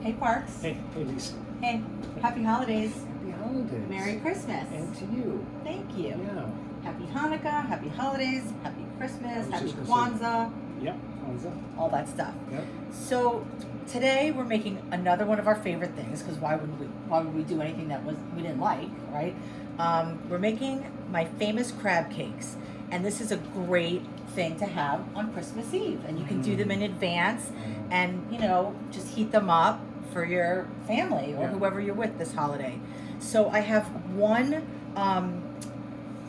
Hey, Parks. Hey, Lisa. Hey, happy holidays. Happy holidays. Merry Christmas. And to you. Thank you. Yeah. Happy Hanukkah, happy holidays, happy Christmas, happy just gonna Kwanzaa, Yep, Kwanzaa. all that stuff. Yep. So today we're making another one of our favorite things, because why would we do anything that we didn't like, right? We're making my famous crab cakes, and this is a great thing to have on Christmas Eve, and you can do them in advance, and just heat them up for your family or whoever you're with this holiday. So I have one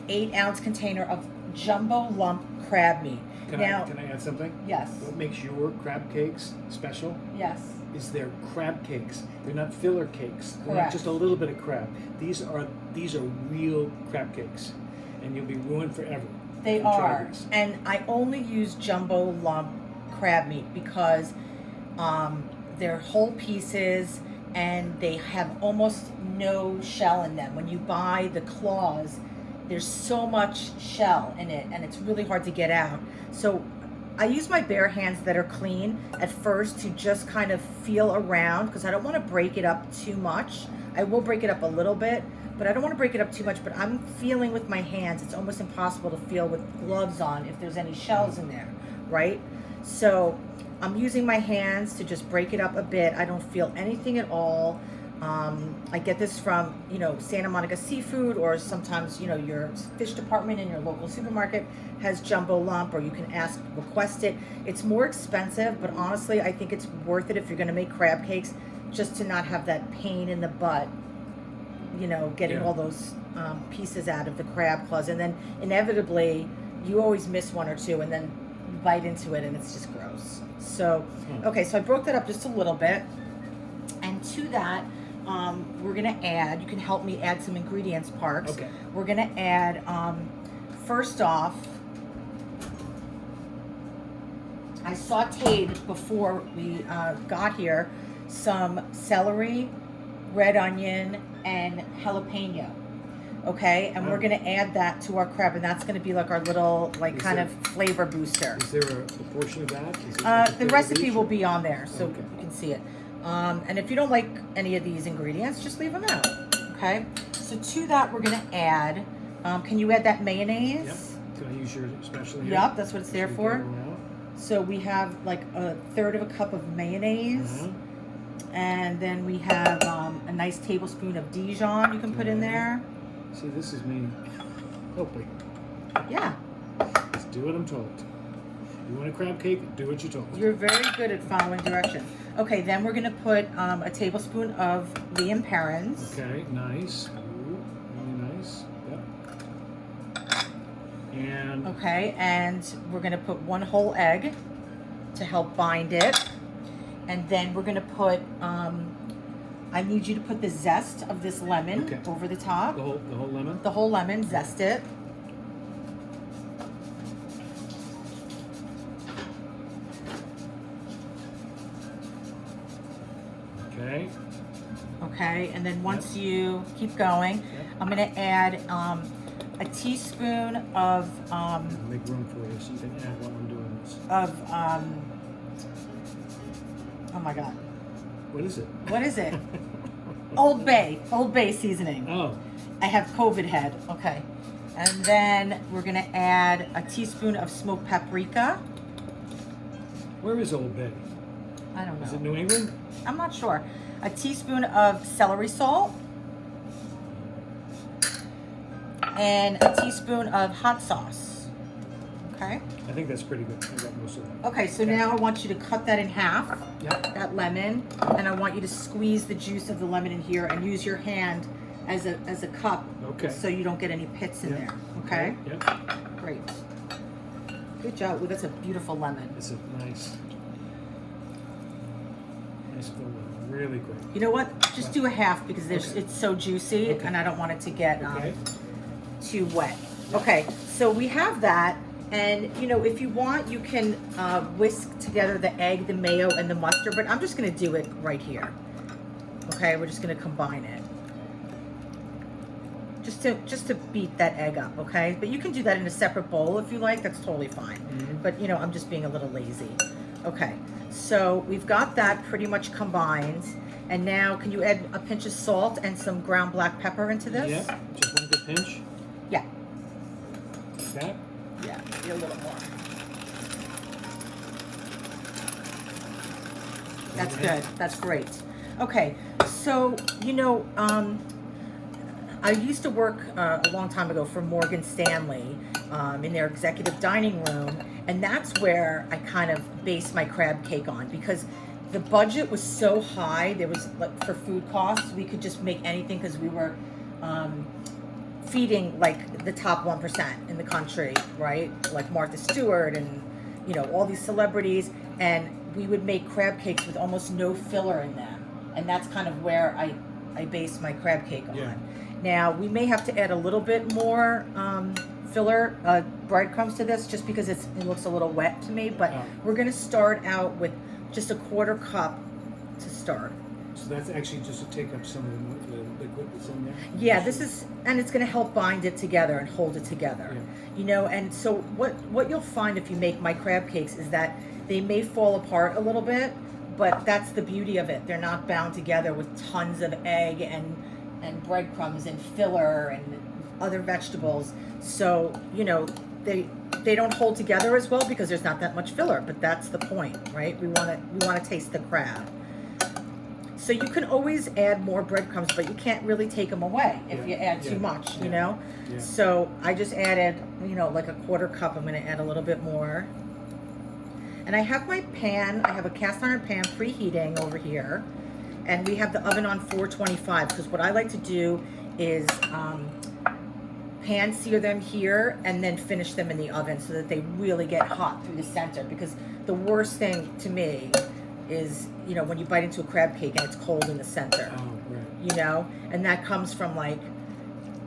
8-ounce container of jumbo lump crab meat. Can I add something? Yes. What makes your crab cakes special Yes. is they're crab cakes. They're not filler cakes. They're not Correct. just a little bit of crab. These are real crab cakes, and you'll be ruined forever. They if you try are, these. and I only use jumbo lump crab meat because they're whole pieces and they have almost no shell in them. When you buy the claws, there's so much shell in it, and it's really hard to get out. So I use my bare hands that are clean at first to just kind of feel around, because I don't want to break it up too much. I will break it up a little bit, but I don't want to break it up too much. But I'm feeling with my hands. It's almost impossible to feel with gloves on if there's any shells in there, right? So I'm using my hands to just break it up a bit. I don't feel anything at all. I get this from, Santa Monica Seafood, or sometimes, your fish department in your local supermarket has jumbo lump, or you can request it. It's more expensive, but honestly, I think it's worth it if you're going to make crab cakes, just to not have that pain in the butt, getting all those pieces out of the crab claws. And then inevitably, you always miss one or two, and then you bite into it, and it's just gross. So, okay, so I broke that up just a little bit. And to that, we're going to add, you can help me add some ingredients, Parks. Okay. We're going to add, first off, I sauteed before we got here some celery, red onion, and jalapeno. Okay, and we're going to add that to our crab, and that's going to be like our little, kind of flavor booster. Is there a portion of that? Is it like a The third of recipe each, will or- be on there, so Okay. you can see it. And if you don't like any of these ingredients, just leave them out. Okay. So to that, we're gonna add. Can you add that mayonnaise? Yep. Can I use your special here? Yep, that's what it's there So we for. get it around. So we have like a third of a cup of mayonnaise, and then we have a nice tablespoon of Dijon you can put in there. See, this is me helping. Yeah, Just do what I'm told. You want a crab cake? Do what you're told. you're very good at following direction. Okay, then we're gonna put a tablespoon of Liam Perrins. Okay, nice. Ooh, really nice. Yep. And Okay, and we're gonna put one whole egg to help bind it. And then we're gonna put, I need you to put the zest of this lemon over the top. the whole lemon. The whole lemon, zest it. Okay. Okay, and then once you keep going, I'm gonna add a teaspoon of I'll make room for you so you can add while I'm doing this. Oh my God, What is it? what is it? Old Bay seasoning. Oh, I have COVID head. Okay. And then we're going to add a teaspoon of smoked paprika. where is Old Bay? I don't know. Is it New England? I'm not sure. A teaspoon of celery salt. And a teaspoon of hot sauce. Okay. I think that's pretty good. I got most of that. Okay, so now I want you to cut that in half, Yep. that lemon, and I want you to squeeze the juice of the lemon in here and use your hand as a cup, Okay. so you don't get any pits in there. Okay? Yep. Great. Good job. Ooh, that's a beautiful lemon. It's a nice full lemon. Really great. You know what? Just do a half, because it's so juicy, Okay. and I don't want it to get Okay. too wet. Okay, so we have that, and if you want, you can whisk together the egg, the mayo, and the mustard, but I'm just going to do it right here. Okay, we're just going to combine it. Just to beat that egg up, okay? But you can do that in a separate bowl if you like. That's totally fine. But I'm just being a little lazy. Okay, So we've got that pretty much combined. And now, can you add a pinch of salt and some ground black pepper into this? Yeah, just one good pinch. Yeah. Like that. Yeah, maybe a little more. That's good. That's great. Okay, so, you know, I used to work a long time ago for Morgan Stanley in their executive dining room, and that's where I kind of based my crab cake on, because the budget was so high. There was, like, for food costs, we could just make anything because we were feeding like the top 1% in the country, right? Like Martha Stewart and, you know, all these celebrities, and we would make crab cakes with almost no filler in them, and that's kind of where I based my crab cake on. Yeah. Now we may have to add a little bit more filler breadcrumbs to this, just because it looks a little wet to me. But we're gonna start out with just a 1/4 cup to start. So that's actually just to take up some of the liquid that's in there? Yeah, this is, and it's going to help bind it together and hold it together. Yeah. You know, and so what you'll find if you make my crab cakes is that they may fall apart a little bit, but that's the beauty of it. They're not bound together with tons of egg and breadcrumbs and filler and other vegetables. So, you know, they don't hold together as well because there's not that much filler, but that's the point, right? We want to taste the crab. So you can always add more breadcrumbs, but you can't really take them away if you add too much, you know? Yeah. So I just added, you know, like a 1/4 cup. I'm going to add a little bit more. And I have my pan, I have a cast iron pan preheating over here. And we have the oven on 425, because what I like to do is pan sear them here and then finish them in the oven so that they really get hot through the center. Because the worst thing to me is, you know, when you bite into a crab cake and it's cold in the center. Oh, right. You know, and that comes from like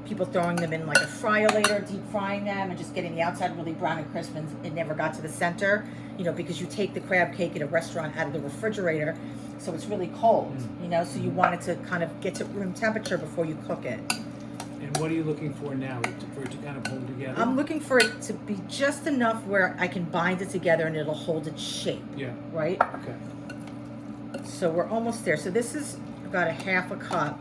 people throwing them in like a fryer-later, deep frying them and just getting the outside really brown and crisp, and it never got to the center, you know, because you take the crab cake at a restaurant out of the refrigerator, so it's really cold, you know, so you want it to kind of get to room temperature before you cook it. And what are you looking for now for it to kind of hold together? I'm looking for it to be just enough where I can bind it together and it'll hold its shape. Yeah. Right? Okay. So we're almost there. So this is about a 1/2 cup.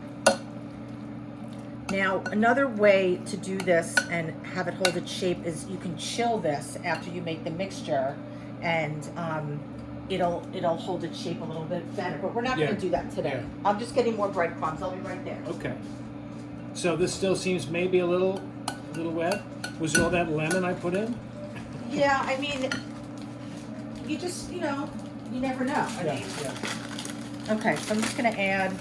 Now, another way to do this and have it hold its shape is you can chill this after you make the mixture, and it'll hold its shape a little bit better. But we're not going to do that today. Yeah. I'm just getting more breadcrumbs. I'll be right there. Okay. So this still seems maybe a little wet. Was it all that lemon I put in? Yeah, I mean, you just, you know, you never know. I mean, okay, so I'm just going to add,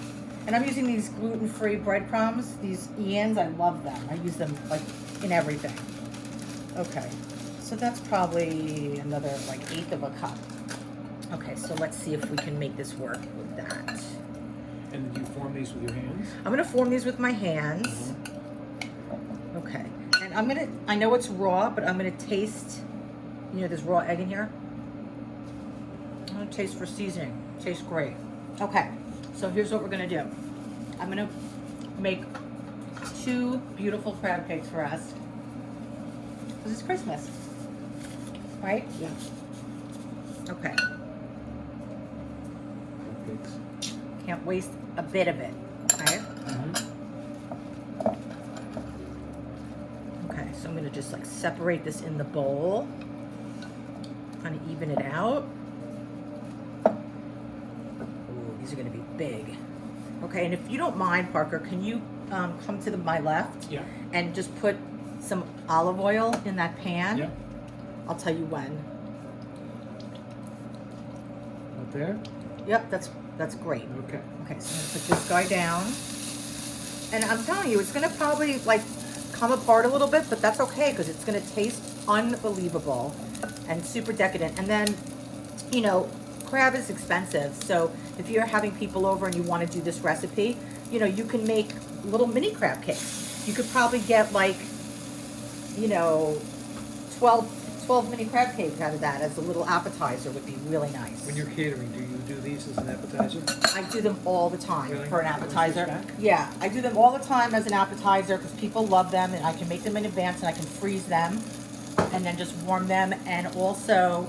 and I'm using these gluten-free breadcrumbs, these Ian's. I love them. I use them like in everything. Okay, so that's probably another like 1/8 of a cup. Okay, so let's see if we can make this work with that. And you form these with your hands? I'm going to form these with my hands. Okay, and I'm going to, I know it's raw, but I'm going to taste, you know, there's raw egg in here. I'm going to taste for seasoning. Tastes great. Okay, so here's what we're going to do. I'm going to make 2 beautiful crab cakes for us, because it's Christmas, right? Yeah. Okay, Cupcakes. can't waste a bit of it, okay? Okay, so I'm going to just like separate this in the bowl, kind of even it out. Ooh, these are going to be big. Okay, and if you don't mind, Parker, can you come to my left? Yeah. And just put some olive oil in that pan? Yeah. I'll tell you when. Up there? Yep, that's great. Okay. Okay, so I'm gonna put this guy down. And I'm telling you, it's gonna probably like come apart a little bit, but that's okay because it's gonna taste unbelievable and super decadent. And then, you know, crab is expensive, so if you're having people over and you want to do this recipe, you know, you can make little mini crab cakes. You could probably get like, you know, 12 mini crab cakes out of that as a little appetizer would be really nice. When you're catering, do you do these as an appetizer? I do them all the time Really? for an appetizer. Back? Yeah, I do them all the time as an appetizer because people love them, and I can make them in advance and I can freeze them and then just warm them. And also,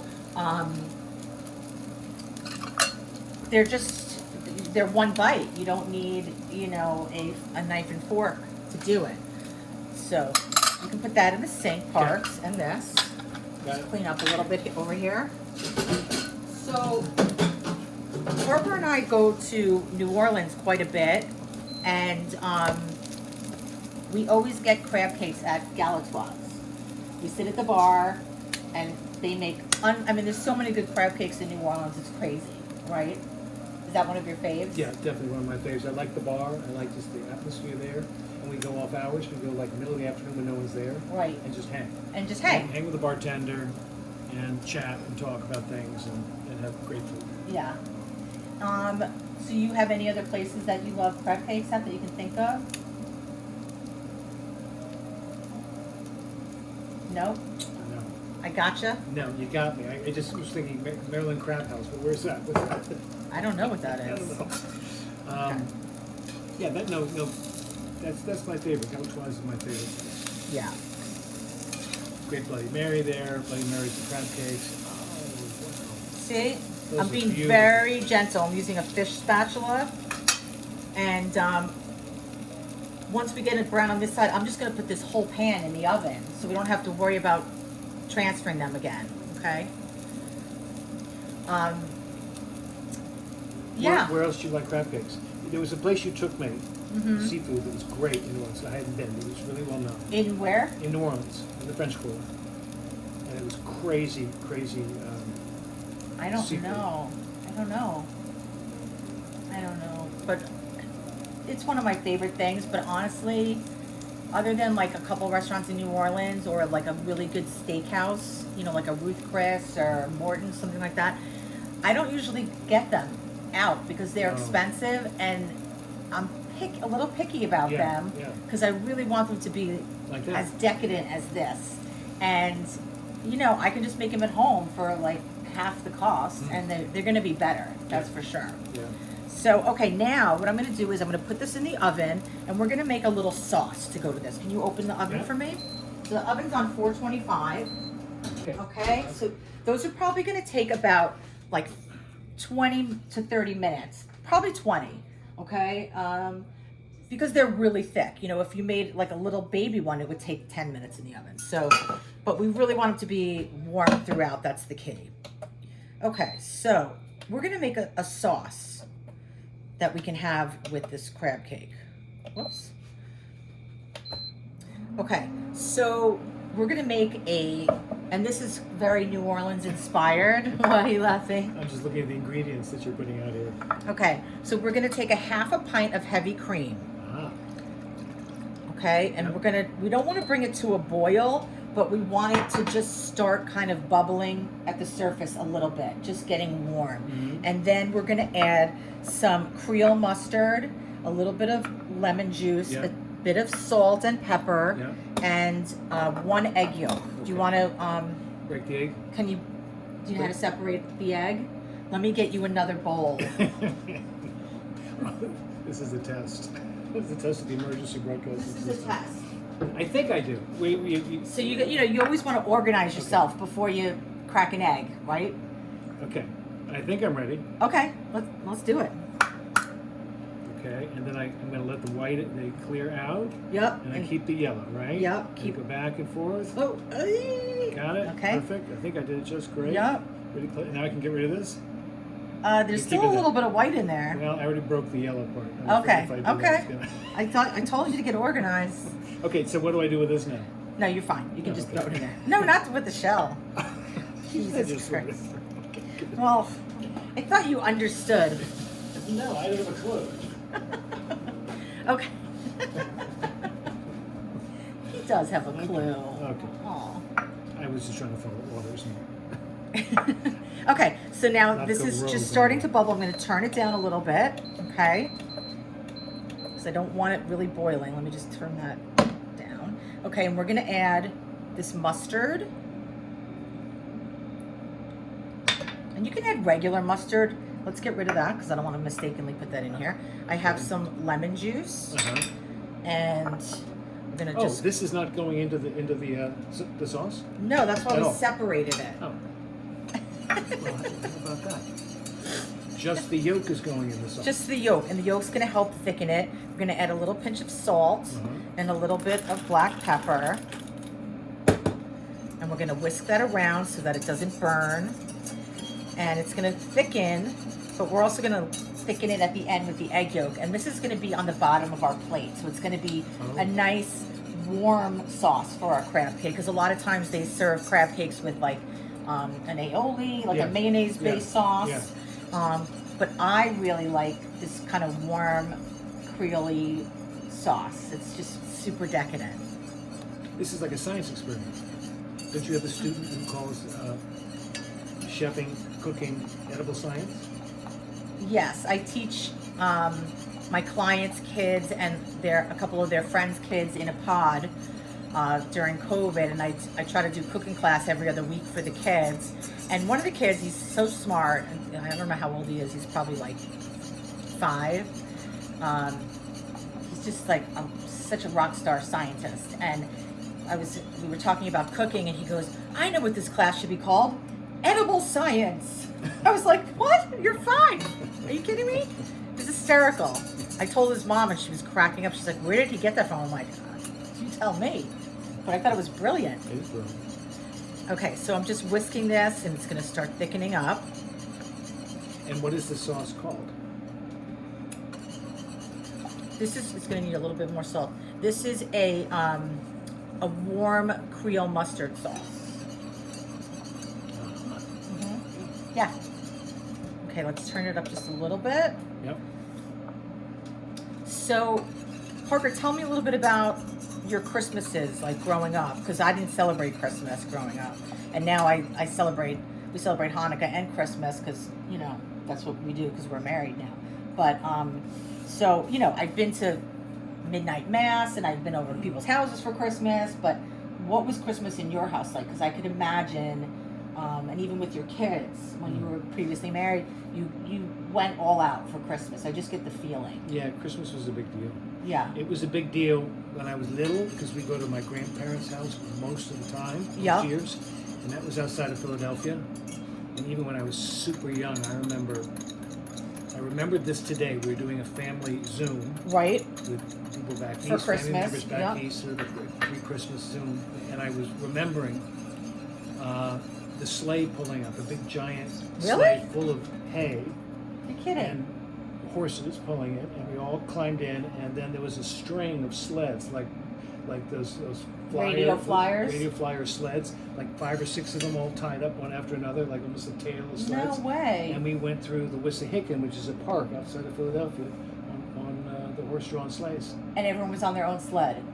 they're one bite. You don't need, you know, a knife and fork to do it. So you can put that in the sink, Parks, and this. Just clean up a little bit over here. So Barbara and I go to New Orleans quite a bit, and we always get crab cakes at Galatoire's. We sit at the bar, and they make, I mean, there's so many good crab cakes in New Orleans, it's crazy, right? Is that one of your faves? Yeah, definitely one of my faves. I like the bar. I like just the atmosphere there. And we go off hours. We go like middle of the afternoon when no one's there. Right. And just hang. And just hang. Hang with the bartender and chat and talk about things and have great food. Yeah. So you have any other places that you love crab cakes at that you can think of? No? No. I gotcha. No, you got me. I just was thinking Maryland Crab House, but where's that? What's that? I don't know what that I don't is. know. Okay. Yeah, that's my favorite. Galatoire's is my favorite place. Yeah. Great Bloody Mary there. Bloody Mary's the crab cakes. Oh, wow. See? Those I'm are being beautiful. very gentle. I'm using a fish spatula. And once we get it brown on this side, I'm just going to put this whole pan in the oven so we don't have to worry about transferring them again. Okay? Yeah. Where else do you like crab cakes? There was a place you took me, Mm-hmm. seafood, that was great in New Orleans. I hadn't been. It was really well known. In where? In New Orleans, in the French Quarter. And it was crazy. I don't seafood. know. I don't know. But it's one of my favorite things. But honestly, other than like a couple restaurants in New Orleans or like a really good steakhouse, you know, like a Ruth Chris or Morton's, something like that, I don't usually get them out because they're Oh. expensive, and I'm a little picky about them Yeah. because I really want them to be Like that. as decadent as this. And you know, I can just make them at home for like half the cost, and they're going to be better. That's for sure. Yeah. So, okay, now what I'm going to do is I'm going to put this in the oven, and we're going to make a little sauce to go to this. Can you open the oven Yeah. for me? So the oven's on 425. Okay, so those are probably going to take about like 20 to 30 minutes, probably 20. Okay, because they're really thick. You know, if you made like a little baby one, it would take 10 minutes in the oven. So, but we really want them to be warm throughout. That's the key. Okay, so we're gonna make a sauce that we can have with this crab cake. Whoops. Okay, so we're gonna make and this is very New Orleans inspired. Why are you laughing? I'm just looking at the ingredients that you're putting out here. Okay, so we're gonna take a half a pint of heavy cream. Ah. Okay, and we don't want to bring it to a boil, but we want it to just start kind of bubbling at the surface a little bit, just getting warm. Mm-hmm. And then we're gonna add some Creole mustard, a little bit of lemon juice, Yeah. a bit of salt and pepper, Yeah. and 1 egg yolk. Do you want to, Break the egg. do you know how to separate the egg? Let me get you another bowl. This is a test. This is a test of the emergency broadcasting This is a system. test. I think I do. So you always want to organize yourself before you crack an egg, right? Okay. I think I'm ready. Okay, let's do it. Okay, and then I'm going to let the white they clear out, Yep. and I keep the yellow, right? Yep, And keep- go back and forth. Oh, Got it. Okay. Perfect. I think I did it just great. Yep. Pretty clear. Now I can get rid of this. There's You still keep a it little bit of white in there. Well, I already broke the yellow part. I'm Okay. afraid if I do Okay. that, it's I told you to get organized. gonna- Okay, so what do I do with this now? No, you're fine. You can Oh, just okay. throw it in there. No, not with the shell. I Jesus just threw it Christ. in. Okay, good. Well, I thought you understood. No, I didn't have a clue. Okay. He does have a clue. Okay. Aw. I was just trying to follow orders. Okay, so now Not this go is rogue just on starting me. to bubble. I'm going to turn it down a little bit, okay? Because I don't want it really boiling. Let me just turn that down. Okay, and we're going to add this mustard. And you can add regular mustard. Let's get rid of that because I don't want to mistakenly put that in here. I have some lemon juice, Uh-huh. and I'm going to Oh, just... this is not going into the sauce? No, that's why at we all. separated it. Oh. Well, how about that? just the yolk is going in the sauce. Just the yolk, and the yolk's going to help thicken it. We're going to add a little pinch of salt and a little bit of black pepper. And we're going to whisk that around so that it doesn't burn. And it's going to thicken, but we're also going to thicken it at the end with the egg yolk. And this is going to be on the bottom of our plate. So it's going to be a nice warm sauce for our crab cake. Because a lot of times they serve crab cakes with like an aioli, like a mayonnaise-based sauce. But I really like this kind of warm Creole sauce. It's just super decadent. This is like a science experiment. Don't you have a student who calls chefing, cooking, edible science? Yes, I teach my clients' kids and a couple of their friends' kids in a pod during COVID, and I try to do cooking class every other week for the kids. And one of the kids, he's so smart, and I don't know how old he is. He's probably like 5. He's just like such a rock star scientist. And we were talking about cooking, and he goes, "I know what this class should be called, edible science." I was like, "What? You're 5? Are you kidding me?" It was hysterical. I told his mom, and she was cracking up. She's like, "Where did he get that from?" I'm like, "You tell me." But I thought it was brilliant. It is brilliant. Okay, so I'm just whisking this, and it's going to start thickening up. And what is the sauce called? It's going to need a little bit more salt. This is a warm Creole mustard sauce. Yeah. Okay, let's turn it up just a little bit. Yep. So, Parker, tell me a little bit about your Christmases, like growing up, because I didn't celebrate Christmas growing up, and now we celebrate Hanukkah and Christmas because that's what we do because we're married now. But so I've been to midnight mass and I've been over to people's houses for Christmas. But what was Christmas in your house like? Because I could imagine, and even with your kids when you were previously married, you went all out for Christmas. I just get the feeling. Yeah, Christmas was a big deal. Yeah. It was a big deal when I was little because we go to my grandparents' house most of the time, most years, and that was outside of Philadelphia. And even when I was super young, I remembered this today. We were doing a family Zoom, right, with people back for east, Christmas, family members back east, so the pre-Christmas Zoom, and I was remembering the sleigh pulling up, a big giant sleigh full of hay. You're kidding. And horses pulling it, and we all climbed in, and then there was a string of sleds, like those radio flyer sleds, like 5 or 6 of them all tied up one after another, like almost a tail of sleds. No way. And we went through the Wissahickon, which is a park outside of Philadelphia, on the horse-drawn sleighs. And everyone was on their own sled.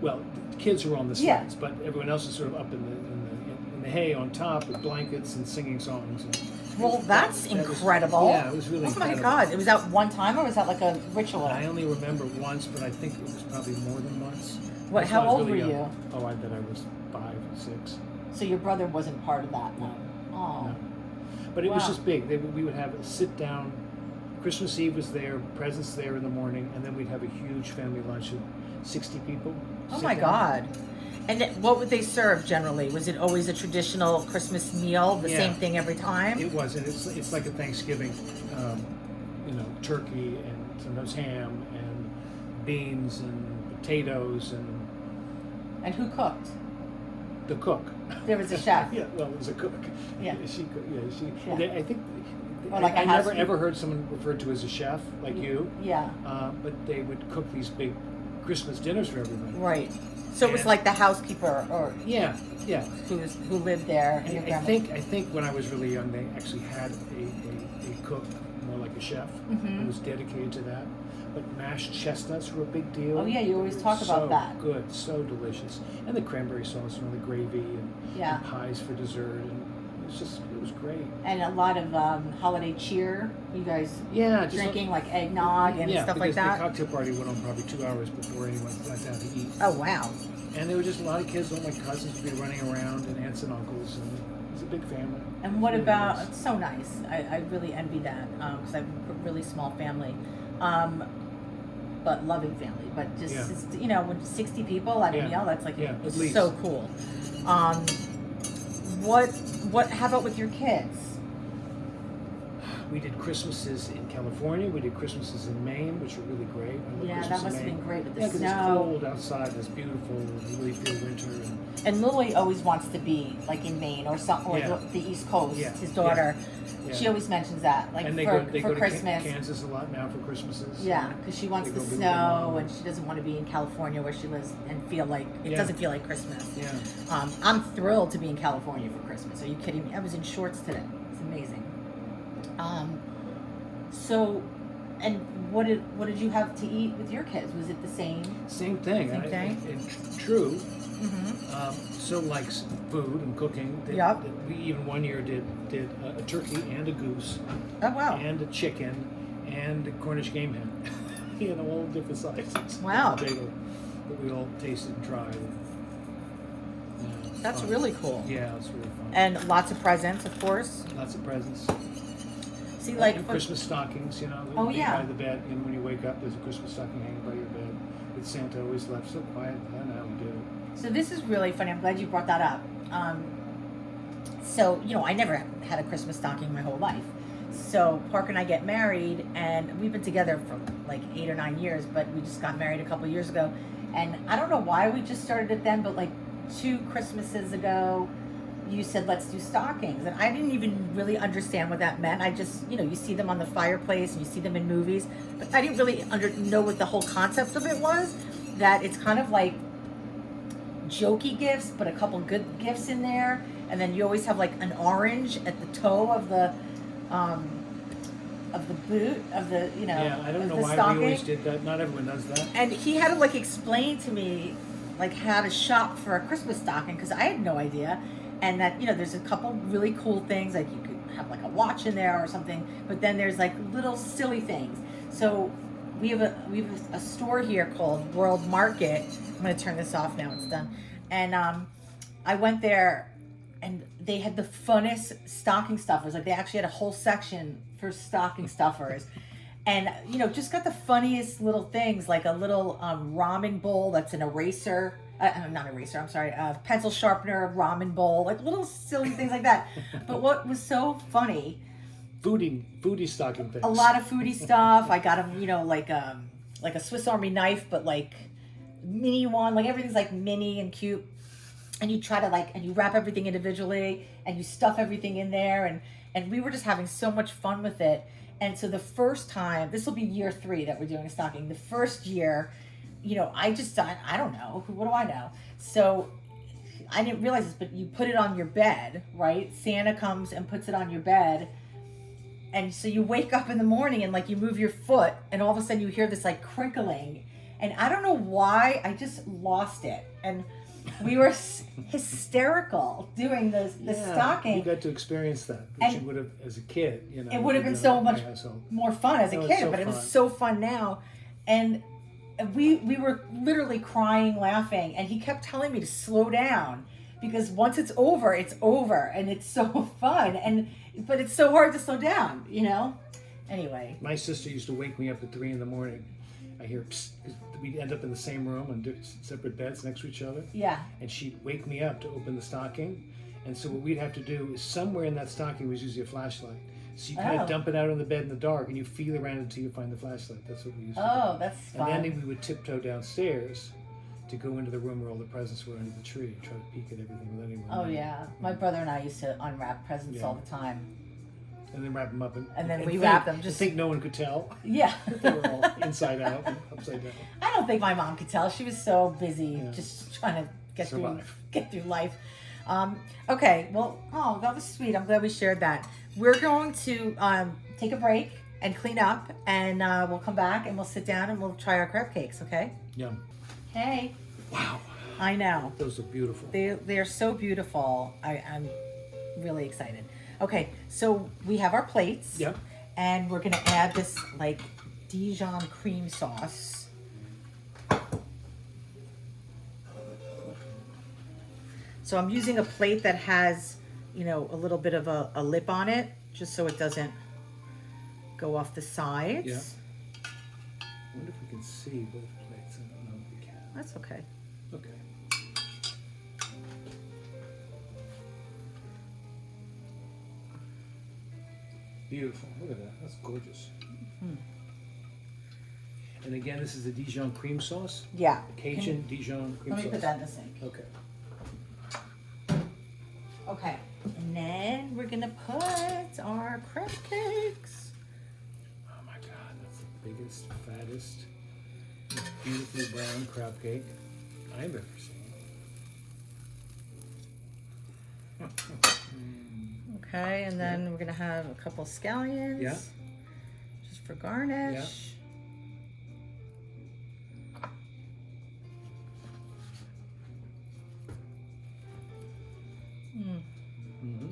Well, the kids were on the sleds, but everyone else was sort of up in the hay on top with blankets and singing songs. Well, that's incredible. It was really incredible. Oh my God. Was that one time or was that like a ritual? I only remember once, but I think it was probably more than once. What? How old were you? Oh, I bet I was 5, 6. So your brother wasn't part of that? No. Oh. No. But it was just big. We would have a sit-down. Christmas Eve was there, presents there in the morning, and then we'd have a huge family lunch of 60 people. Oh my God. And what would they serve generally? Was it always a traditional Christmas meal, the same thing every time? It was, and it's like a Thanksgiving, turkey and sometimes ham and beans and potatoes and. And who cooked? The cook. There was a chef. Yeah, well, it was a cook. Yeah. She cooked. Yeah. I think. Like I never ever heard someone referred to as a chef like you. Yeah. But they would cook these big Christmas dinners for everybody. Right. So it was like the housekeeper, or yeah, who lived there. And I think when I was really young, they actually had a cook, more like a chef, who was dedicated to that. But mashed chestnuts were a big deal. Oh yeah, you always talk about that. So good, so delicious, and the cranberry sauce and the gravy and pies for dessert, and it was great. And a lot of holiday cheer. You guys drinking like eggnog and stuff like that? Yeah, because the cocktail party went on probably 2 hours before anyone sat down to eat. Oh, wow. And there were just a lot of kids, all my cousins would be running around, and aunts and uncles, and it was a big family. And what about, nice. It's so nice. I really envy that, because I have a really small family. But loving family. But just, with 60 people, I mean, that's like, it's so cool. How about with your kids? We did Christmases in California. We did Christmases in Maine, which were really great. I love Yeah, Christmas that must in have Maine. been great with the Yeah, because it's snow. cold outside. It's beautiful. You really feel winter. And Lily always wants to be like in Maine or Yeah. the East Coast. Yeah. His daughter, Yeah. she always mentions that, like And they for go to Christmas. Kansas a lot now for Christmases. Yeah, because she wants They the go visit snow, them. and she doesn't want to be in California where she lives and feel like it Yeah. doesn't feel like Christmas. Yeah. I'm thrilled to be in California for Christmas. Are you kidding me? I was in shorts today. It's amazing. So, and what did you have to eat with your kids? Was it the same? Same thing. Same thing? True. Mm-hmm. So likes food and cooking. Yep. We even one year did a turkey and a goose Oh wow. and a chicken and a Cornish game hen. You know, all different sizes. Wow. On the table that we all tasted and tried. That's fun. really cool. Yeah, it's really fun. And lots of presents, of course. Lots of presents. See, like And Christmas stockings, you know. Oh, hang yeah. By the bed, you know, when you wake up, there's a Christmas stocking hanging by your bed. That Santa always left so quiet. I don't know how we do it. So this is really funny. I'm glad you brought that up. So, you know, I never had a Christmas stocking my whole life. So Parker and I get married, and we've been together for like 8 or 9 years, but we just got married a couple of years ago. And I don't know why we just started it then, but like 2 Christmases ago, you said, let's do stockings. And I didn't even really understand what that meant. I just, you know, you see them on the fireplace and you see them in movies, but I didn't really know what the whole concept of it was. That it's kind of like jokey gifts, but a couple good gifts in there. And then you always have like an orange at the toe of the boot of the, you know, Yeah, I don't of know the why stocking. we always did that. Not everyone does that. And he had to like explain to me like how to shop for a Christmas stocking, because I had no idea. And that, you know, there's a couple really cool things, like you could have like a watch in there or something, but then there's like little silly things. So we have a store here called World Market. I'm going to turn this off now, it's done. And I went there, and they had the funnest stocking stuffers. Like they actually had a whole section for stocking stuffers. And, you know, just got the funniest little things, like a little ramen bowl that's an eraser. Not eraser, I'm sorry. Pencil sharpener, ramen bowl, like little silly things like that. But what was so funny, Foodie stocking things. a lot of foodie stuff. I got him, you know, like a Swiss Army knife, but like mini one. Like everything's like mini and cute. And you try to and you wrap everything individually, and you stuff everything in there. And we were just having so much fun with it. And so the first time, this will be year 3 that we're doing a stocking. The first year, you know, I just thought, I don't know. What do I know? So I didn't realize this, but you put it on your bed, right? Santa comes and puts it on your bed. And so you wake up in the morning and like you move your foot, and all of a sudden you hear this like crinkling. And I don't know why, I just lost it. And we were hysterical doing the stocking. You got to experience that, which And you would have as a kid. You know, it would have been so much more fun as a kid, but it was so fun now. And we were literally crying, laughing, and he kept telling me to slow down, because once it's over, and it's so fun. But it's so hard to slow down, you know. Anyway, my sister used to wake me up at 3 a.m. I hear psst, 'cause we'd end up in the same room on separate beds next to each other. yeah. And she'd wake me up to open the stocking. And so what we'd have to do is, somewhere in that stocking was usually a flashlight. So you kind of dump it out on the bed in the dark, and you feel around until you find the flashlight. That's what we used to do. Oh, that's fun. And then we would tiptoe downstairs to go into the room where all the presents were under the tree and try to peek at everything without anyone. Oh yeah, my brother and I used to unwrap presents all the time. And then wrap them up. And then we wrap them. Just think no one could tell. Yeah. They were all inside out and upside down. I don't think my mom could tell. She was so busy just trying to get through life. Okay, well, that was sweet. I'm glad we shared that. We're going to take a break and clean up, and we'll come back and we'll sit down and we'll try our crab cakes, okay? Yum. Hey. Wow. I know. Those are beautiful. They're so beautiful. I'm really excited. Okay, so we have our plates. Yep. And we're going to add this, like, Dijon cream sauce. So I'm using a plate that has, you know, a little bit of a lip on it, just so it doesn't go off the sides. Yeah. I wonder if we can see both plates. I don't know if we can. That's okay. Okay. Beautiful. Look at that. That's gorgeous. Mm. And again, this is the Dijon cream sauce. Yeah. Cajun Dijon cream Let sauce. me put that in the sink. Okay. Okay. And then we're going to put our crab cakes. Oh my God, that's the biggest, fattest, most beautifully brown crab cake I've ever seen. Okay, and then we're going to have a couple scallions. Yeah. Just for garnish. Mm-hmm.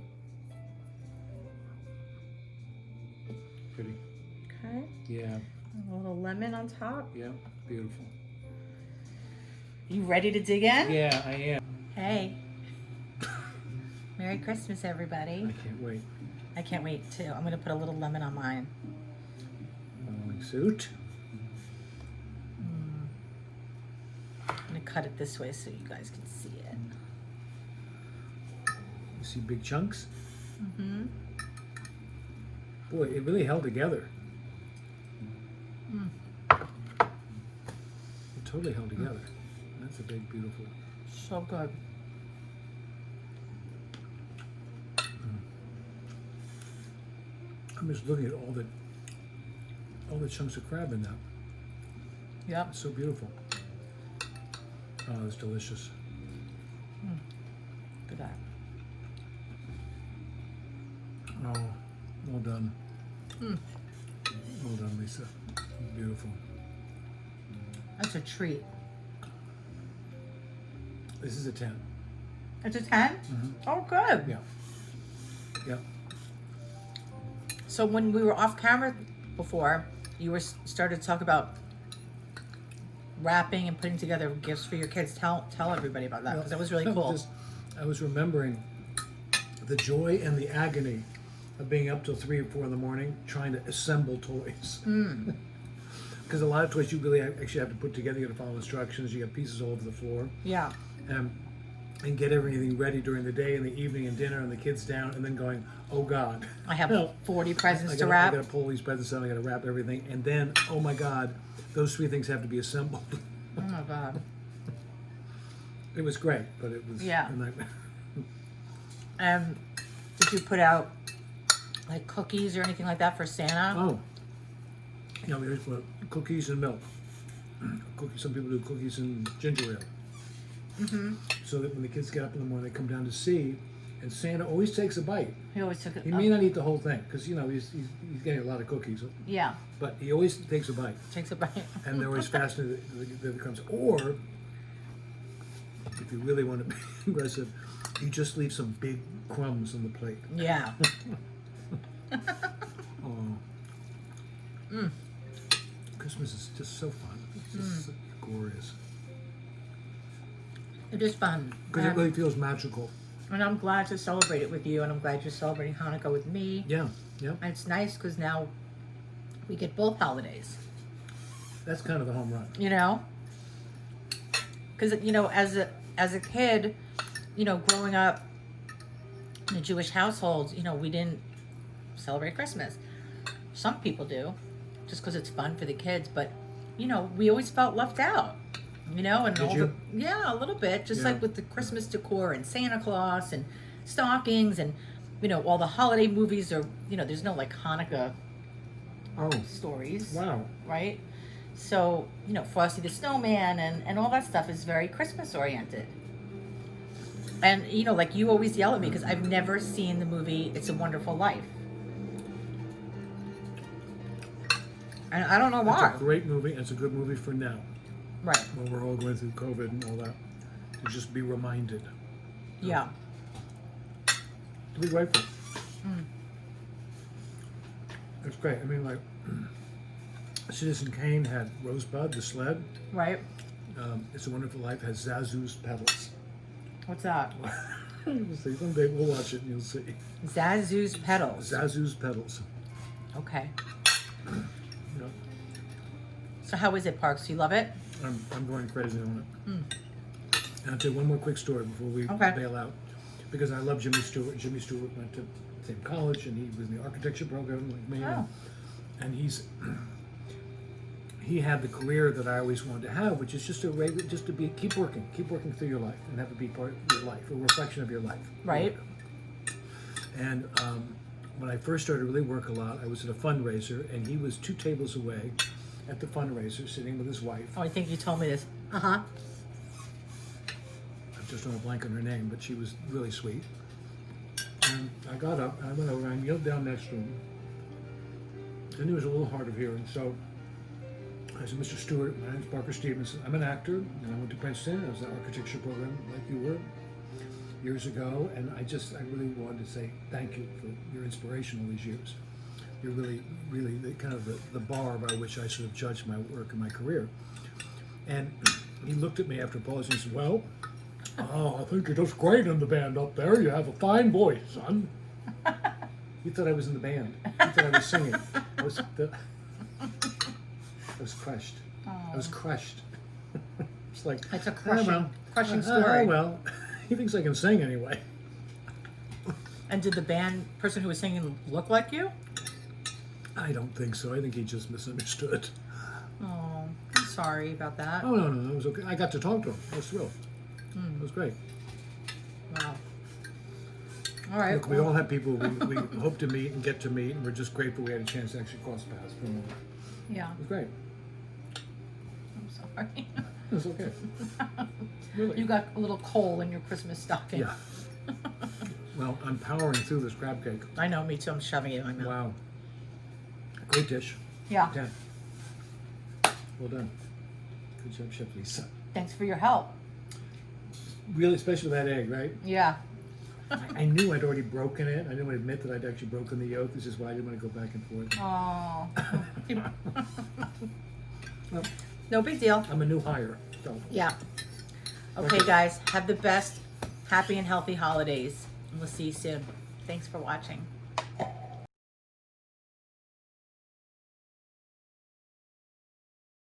Pretty. Okay. Yeah. A little lemon on top. Yeah. Beautiful. You ready to dig in? Yeah, I am. Hey. Merry Christmas, everybody. I can't wait. I can't wait, too. I'm going to put a little lemon on mine. Following suit. I'm going to cut it this way so you guys can see it. You see big chunks? Mm-hmm. Boy, it really held together. Mm. It totally held together. That's a big, beautiful. So good. I'm just looking at all the chunks of crab in that. Yep. It's so beautiful. Oh, it's delicious. Look at that. Oh, well done. Mm. Well done, Lisa. Beautiful. That's a treat. This is a 10. It's a 10? Mm-hmm. Oh, good. Yeah. Yeah. So when we were off camera before, you were started to talk about wrapping and putting together gifts for your kids. Tell everybody about that, because that was really cool. I was remembering the joy and the agony of being up till 3 or 4 in the morning trying to assemble toys. Because a lot of toys you really actually have to put together. You got to follow instructions. You got pieces all over the floor. Yeah. And get everything ready during the day and the evening and dinner and the kids down and then going, oh God. I have 40 presents to I wrap. got to pull these presents out. I got to wrap everything. And then, oh my God, those 3 things have to be assembled. Oh my God. It was great, but it was Yeah. a nightmare. Did you put out like cookies or anything like that for Santa? Oh. Yeah, we always put cookies and milk. Some people do cookies and ginger ale. Mm-hmm. So that when the kids get up in the morning, they come down to see, and Santa always takes a bite. He always took it. He may not eat the whole thing, because, he's getting a lot of cookies. Yeah. But he always takes a bite. Takes a bite. And they're always fascinated that it comes. Or, if you really want to be aggressive, you just leave some big crumbs on the plate. Yeah. Oh. Christmas is just so fun. It's just so glorious. It is fun. Because it really feels magical. And I'm glad to celebrate it with you, and I'm glad you're celebrating Hanukkah with me. Yeah, yeah. And it's nice because now we get both holidays. That's kind of the home run. You know? Because, as a kid, growing up in a Jewish household, we didn't celebrate Christmas. Some people do, just because it's fun for the kids. But, we always felt left out. And Did you? Yeah, a little bit. Just like with the Christmas decor and Santa Claus and stockings and, all the holiday movies are, there's no like Hanukkah stories. Wow. Right? So, Frosty the Snowman and all that stuff is very Christmas oriented. And, like you always yell at me because I've never seen the movie It's a Wonderful Life. And I don't know why. It's a great movie. And it's a good movie for now. Right. When we're all going through COVID and all that. To just be reminded. Yeah. To be grateful. It's great. I mean, like, Citizen Kane had Rosebud, the sled. Right. It's a Wonderful Life has Zazu's Petals. What's that? You'll see. Someday we'll watch it and you'll see. Zazu's Petals. Zazu's Petals. Okay. Yeah. So how is it, Parks? You love it? I'm going crazy on it. And I'll tell you one more quick story before we bail out. because I love Jimmy Stewart. Jimmy Stewart went to the same college, and he was in the architecture program like me. Oh. And he had the career that I always wanted to have, which is just to keep working through your life, and have it be part of your life, a reflection of your life. Right. And when I first started to really work a lot, I was at a fundraiser, and he was 2 tables away at the fundraiser, sitting with his wife. Oh, I think you told me this. Uh-huh. I'm just on a blank on her name, but she was really sweet. And I got up, and I went over, and I kneeled down next to him. And he was a little hard of hearing, so I said, Mr. Stewart, my name's Parker Stevenson. I'm an actor, and I went to Princeton. I was in the architecture program like you were years ago, and I really wanted to say thank you for your inspiration all these years. You're really, really the bar by which I sort of judge my work and my career. And he looked at me after a pause and said, well, I think you're just great in the band up there. You have a fine voice, son. He thought I was in the band. He thought I was singing. I was crushed. Oh. I was crushed. It's like, It's a well, crushing story. well, he thinks I can sing anyway. And did the band person who was singing look like you? I don't think so. I think he just misunderstood. Oh, I'm sorry about that. Oh, no, it was okay. I got to talk to him. I was thrilled. It was great. Wow. All right. Look, we all have people we hope to meet and get to meet, and we're just grateful we had a chance to actually cross paths for a moment. Yeah. It was great. I'm sorry. It was okay. Really. You got a little coal in your Christmas stocking. Yeah. Well, I'm powering through this crab cake. I know, me too. I'm shoving it in my mouth. Wow. Great dish. Yeah. 10. Well done. Good job, Chef Lisa. Thanks for your help. Really, especially with that egg, right? Yeah. I knew I'd already broken it. I didn't admit that I'd actually broken the yolk. This is why I didn't want to go back and forth. Oh. Well, No big deal. I'm a new hire. So. Yeah. Okay, guys. Have the best, happy and healthy holidays. And we'll see you soon. Thanks for watching.